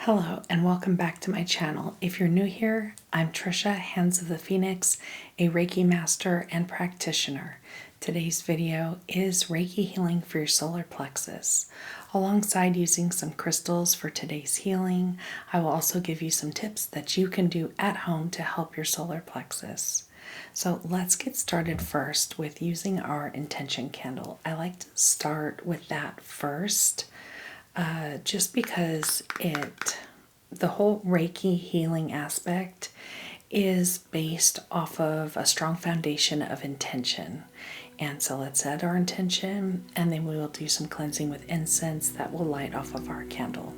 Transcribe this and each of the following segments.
Hello and welcome back to my channel. If you're new here, I'm Trisha, Hands of the Phoenix, a Reiki master and practitioner. Today's video is Reiki Healing for your Solar Plexus. Alongside using some crystals for today's healing, I will also give you some tips that you can do at home to help your Solar Plexus. So let's get started first with using our intention candle. I like to start with that first. Just because the whole Reiki healing aspect is based off of a strong foundation of intention. And so let's set our intention, and then we will do some cleansing with incense that will light off of our candle.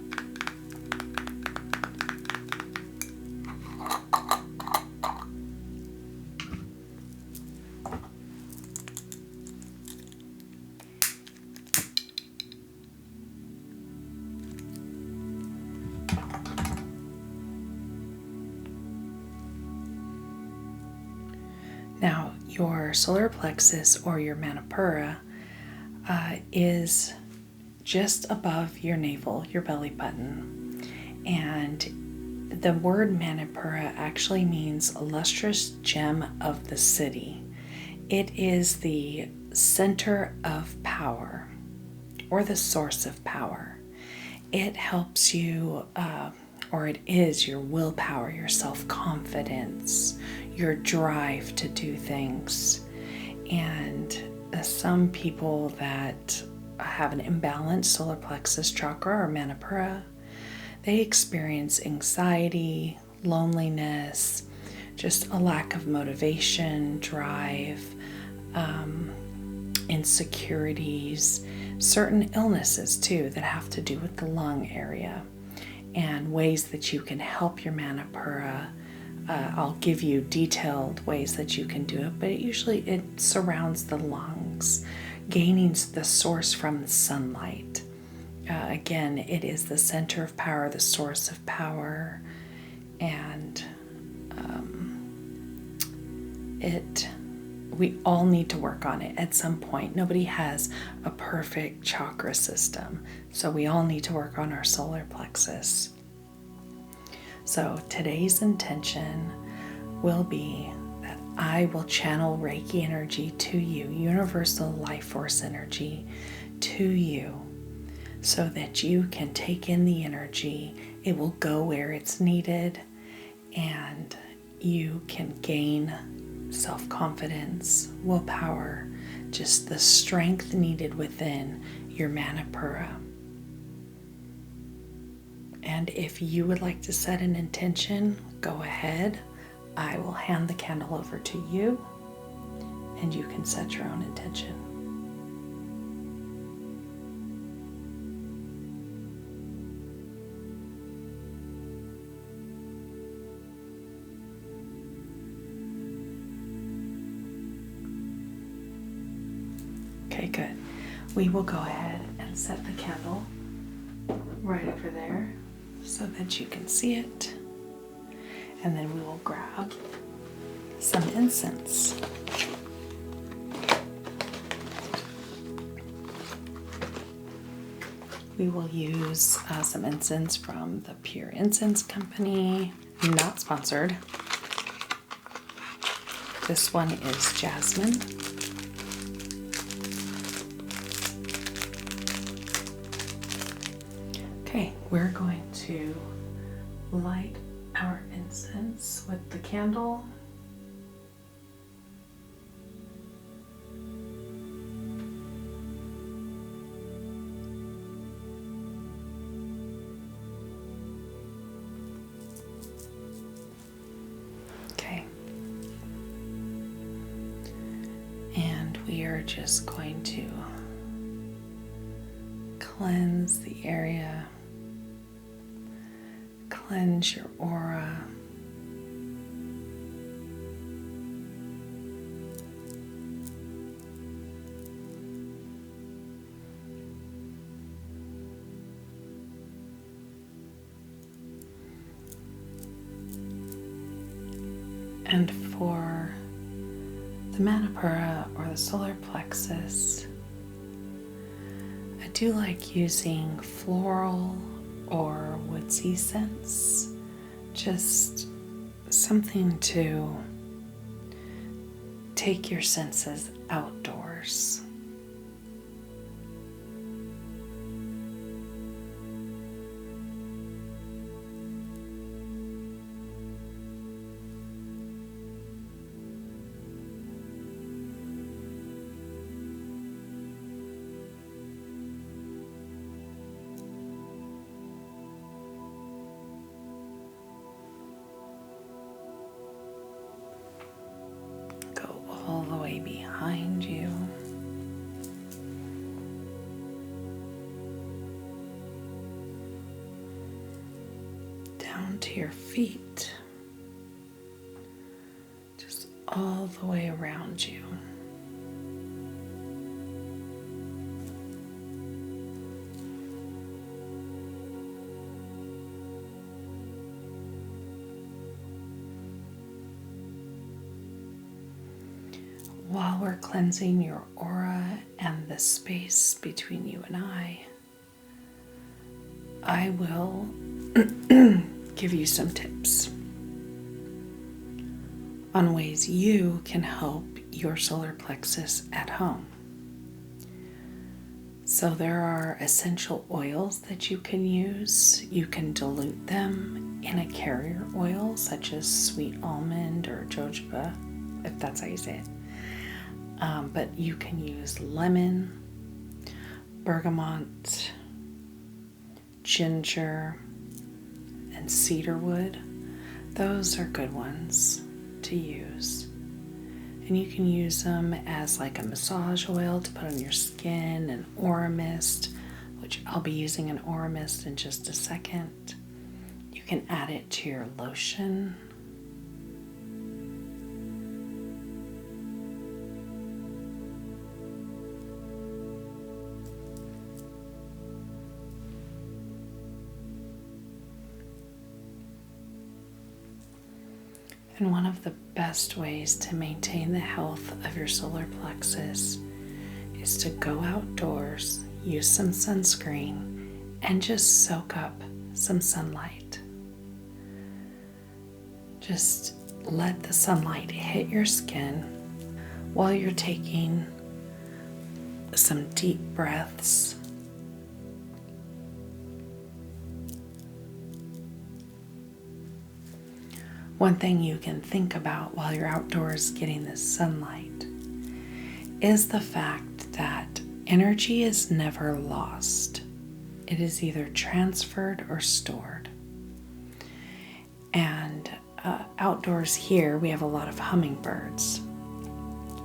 Now, your solar plexus or your Manipura is just above your navel, your belly button. And the word Manipura actually means lustrous gem of the city. It is the center of power or the source of power. It helps you, or it is your willpower, your self-confidence, your drive to do things. And some people that have an imbalanced solar plexus chakra or Manipura, they experience anxiety, loneliness, just a lack of motivation, drive, insecurities, certain illnesses too that have to do with the lung area, and ways that you can help your Manipura. I'll give you detailed ways that you can do it, but it surrounds the lungs, gaining the source from the sunlight. Again, it is the center of power, the source of power, and we all need to work on it at some point. Nobody has a perfect chakra system, so we all need to work on our solar plexus. So today's intention will be that I will channel Reiki energy to you, universal life force energy to you, so that you can take in the energy. It will go where it's needed, and you can gain self-confidence, willpower, just the strength needed within your Manipura. And if you would like to set an intention, go ahead. I will hand the candle over to you, and you can set your own intention. Okay, good. We will go ahead and set the candle right over there so that you can see it. And then we will grab some incense. We will use some incense from the Pure Incense Company, not sponsored. This one is jasmine. Okay, we're going to light our incense with the candle. Okay. And we are just going to cleanse the area. Cleanse your aura. And for the Manipura or the solar plexus, I do like using floral or woodsy scents. Just something to take your senses outdoors. All the way behind you. Down to your feet. Just all the way around you. While we're cleansing your aura and the space between you and I will give you some tips on ways you can help your solar plexus at home. So there are essential oils that you can use. You can dilute them in a carrier oil such as sweet almond or jojoba, if that's how you say it. But you can use lemon, bergamot, ginger, and cedarwood. Those are good ones to use. And you can use them as like a massage oil to put on your skin, an aura mist, which I'll be using an aura mist in just a second. You can add it to your lotion. And one of the best ways to maintain the health of your solar plexus is to go outdoors, use some sunscreen, and just soak up some sunlight. Just let the sunlight hit your skin while you're taking some deep breaths. One thing you can think about while you're outdoors getting this sunlight is the fact that energy is never lost. It is either transferred or stored. And outdoors here, we have a lot of hummingbirds.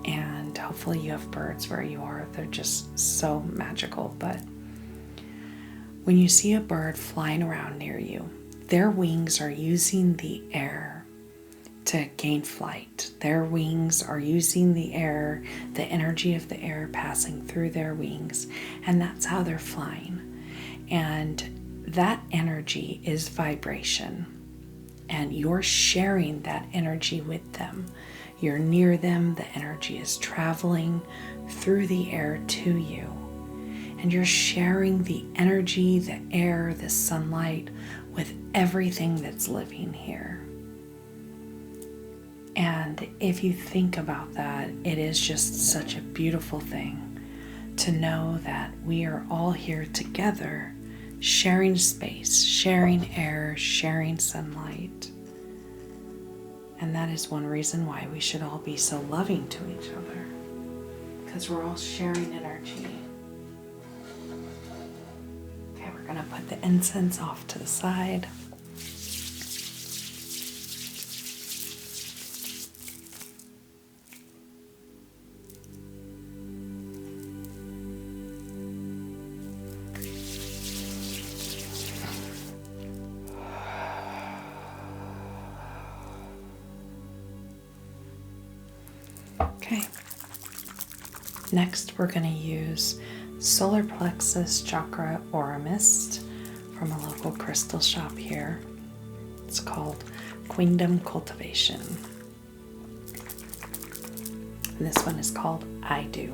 And hopefully you have birds where you are. They're just so magical. But when you see a bird flying around near you, their wings are using the air to gain flight. Their wings are using the air, the energy of the air passing through their wings, and that's how they're flying. And that energy is vibration, and you're sharing that energy with them. You're near them, the energy is traveling through the air to you, and you're sharing the energy, the air, the sunlight with everything that's living here. And if you think about that, it is just such a beautiful thing to know that we are all here together, sharing space, sharing air, sharing sunlight. And that is one reason why we should all be so loving to each other, because we're all sharing energy. Okay, we're going to put the incense off to the side. Okay, next we're going to use Solar Plexus Chakra Aura Mist from a local crystal shop here. It's called Queendom Cultivation. And this one is called I Do.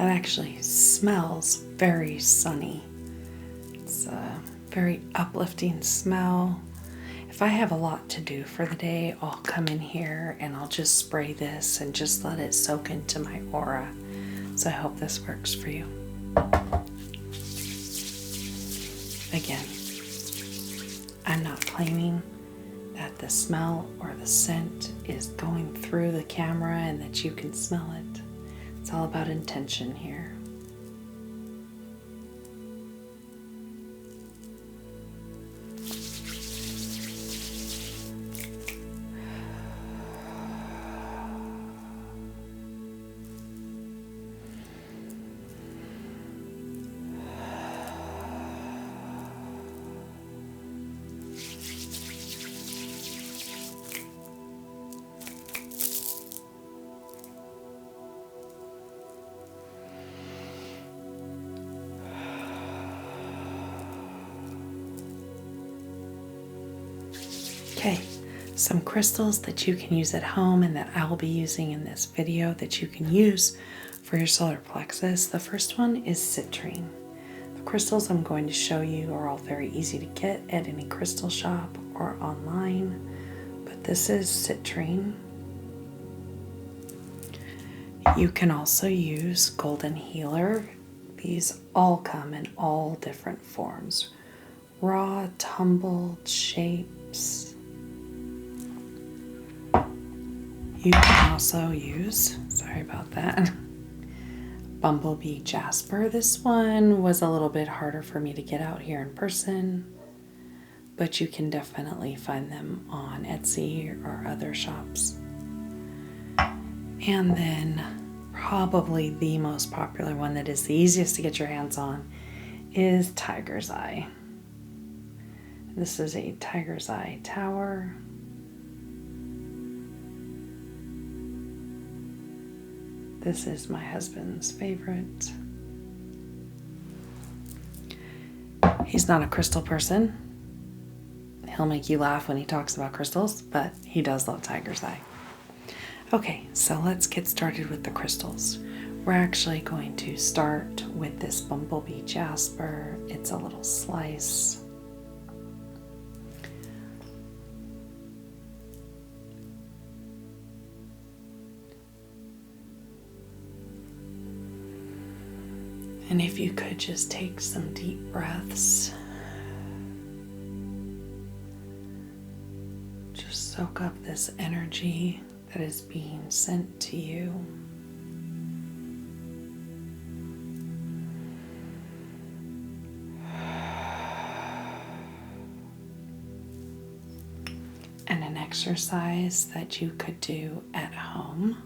That actually smells very sunny. It's a very uplifting smell. If I have a lot to do for the day, I'll come in here and I'll just spray this and just let it soak into my aura. So I hope this works for you. Again, I'm not claiming that the smell or the scent is going through the camera and that you can smell it. It's all about intention here. Okay, some crystals that you can use at home and that I will be using in this video that you can use for your solar plexus. The first one is Citrine. The crystals I'm going to show you are all very easy to get at any crystal shop or online, but this is Citrine. You can also use Golden Healer. These all come in all different forms. Raw, tumbled shapes. You can also use, sorry about that, Bumblebee Jasper. This one was a little bit harder for me to get out here in person, but you can definitely find them on Etsy or other shops. And then probably the most popular one that is the easiest to get your hands on is Tiger's Eye. This is a Tiger's Eye tower. This is my husband's favorite. He's not a crystal person. He'll make you laugh when he talks about crystals, but he does love Tiger's Eye. Okay, so let's get started with the crystals. We're actually going to start with this Bumblebee Jasper. It's a little slice. And if you could just take some deep breaths, just soak up this energy that is being sent to you. And an exercise that you could do at home.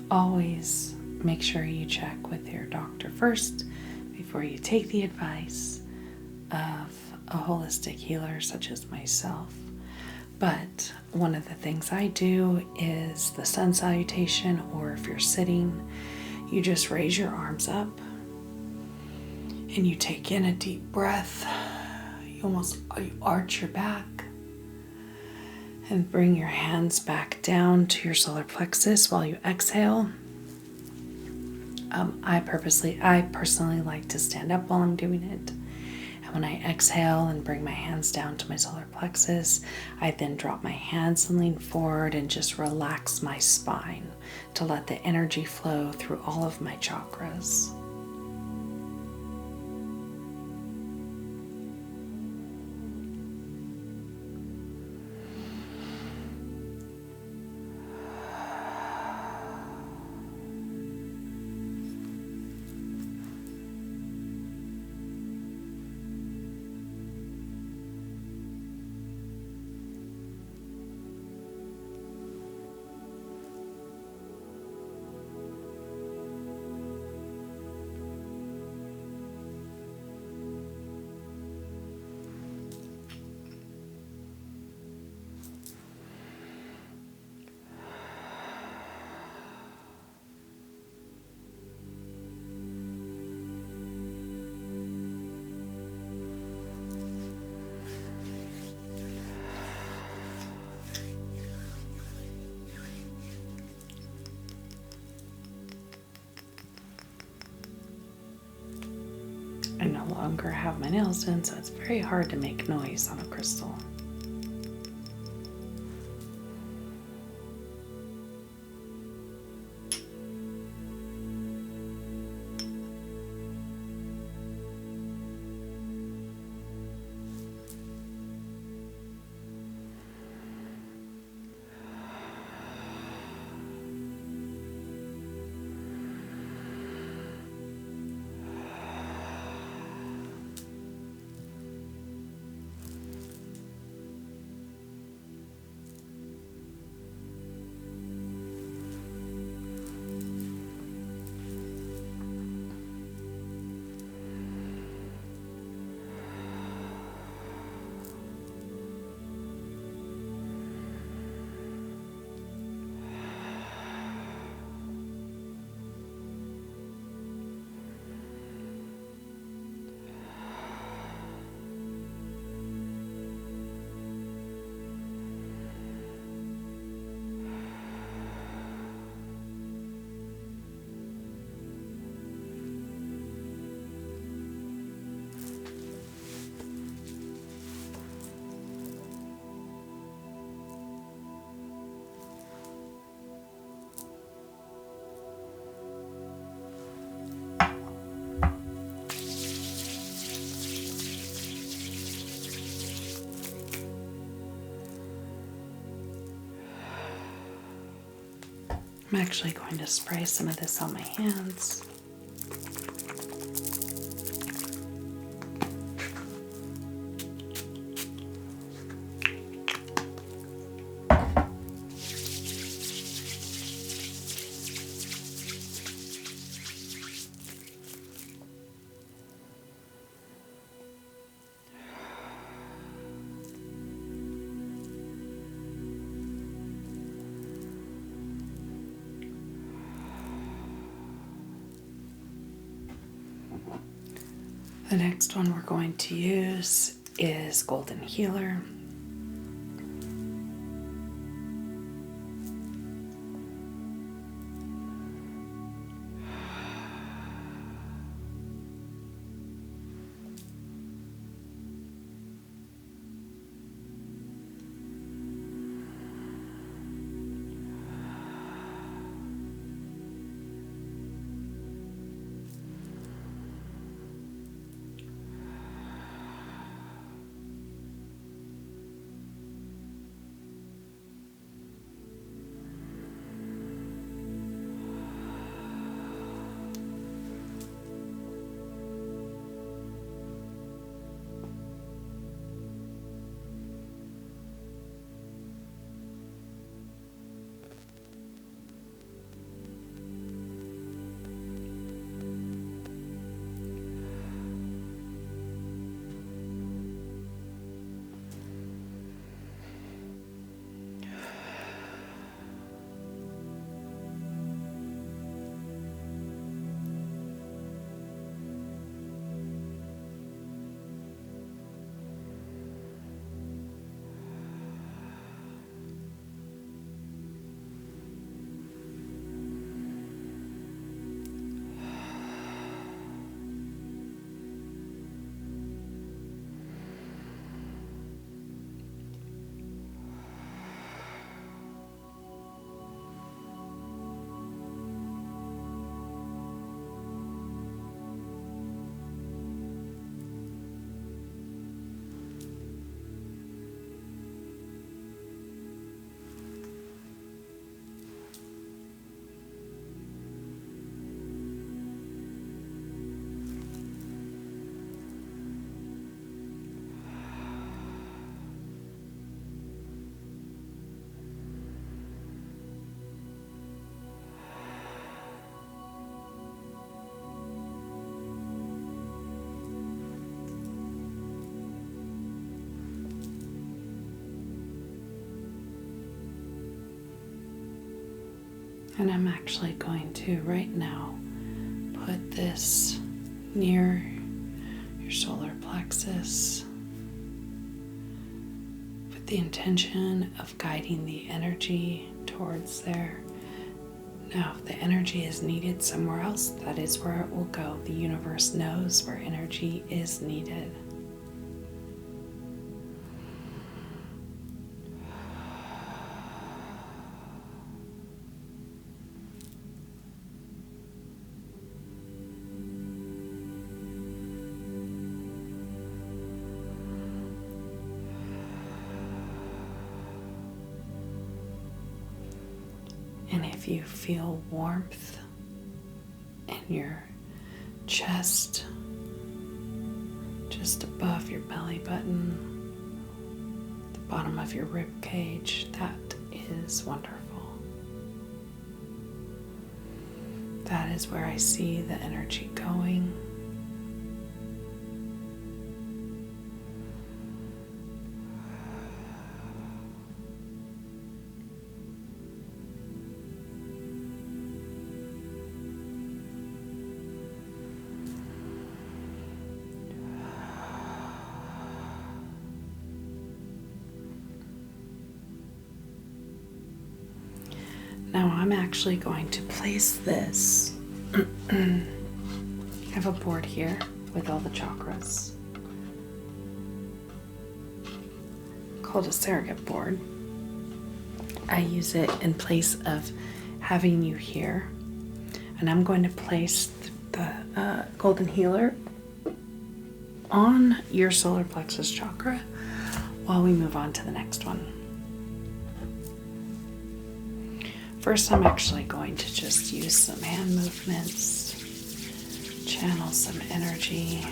Always make sure you check with your doctor first before you take the advice of a holistic healer such as myself. But one of the things I do is the sun salutation, or if you're sitting, you just raise your arms up and you take in a deep breath. You arch your back and bring your hands back down to your solar plexus while you exhale. I personally like to stand up while I'm doing it. And when I exhale and bring my hands down to my solar plexus, I then drop my hands and lean forward and just relax my spine to let the energy flow through all of my chakras. I no longer have my nails done, so it's very hard to make noise on a crystal. I'm actually going to spray some of this on my hands. The next one we're going to use is Golden Healer. And I'm actually going to right now put this near your solar plexus with the intention of guiding the energy towards there, Now, if the energy is needed somewhere else, that is where it will go. The universe knows where energy is needed. And if you feel warmth in your chest, just above your belly button, the bottom of your rib cage, that is wonderful. That is where I see the energy going. Now I'm actually going to place this. I have a board here with all the chakras called a surrogate board. I use it in place of having you here, and I'm going to place the golden healer on your solar plexus chakra while we move on to the next one. First, I'm actually going to just use some hand movements, channel some energy.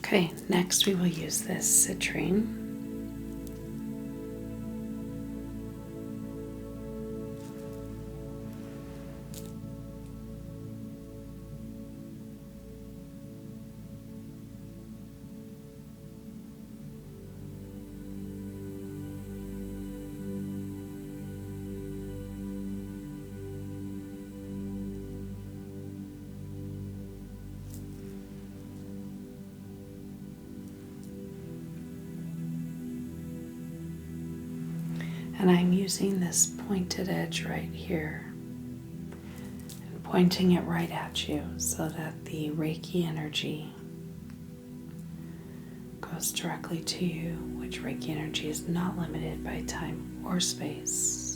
Okay, next we will use this citrine. And I'm using this pointed edge right here and pointing it right at you so that the Reiki energy goes directly to you, which Reiki energy is not limited by time or space.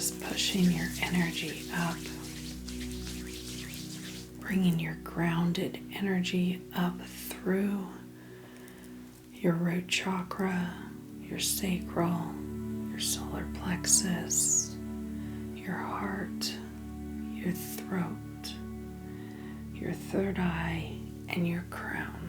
Just pushing your energy up, bringing your grounded energy up through your root chakra, your sacral, your solar plexus, your heart, your throat, your third eye, and your crown.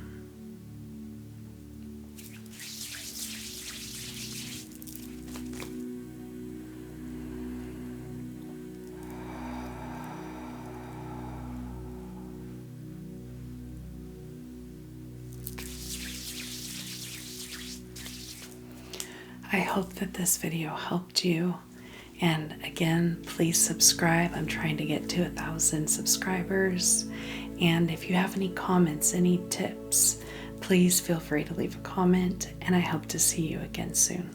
I hope that this video helped you. And again, please subscribe. I'm trying to get to 1,000 subscribers. And if you have any comments, any tips, please feel free to leave a comment. And I hope to see you again soon.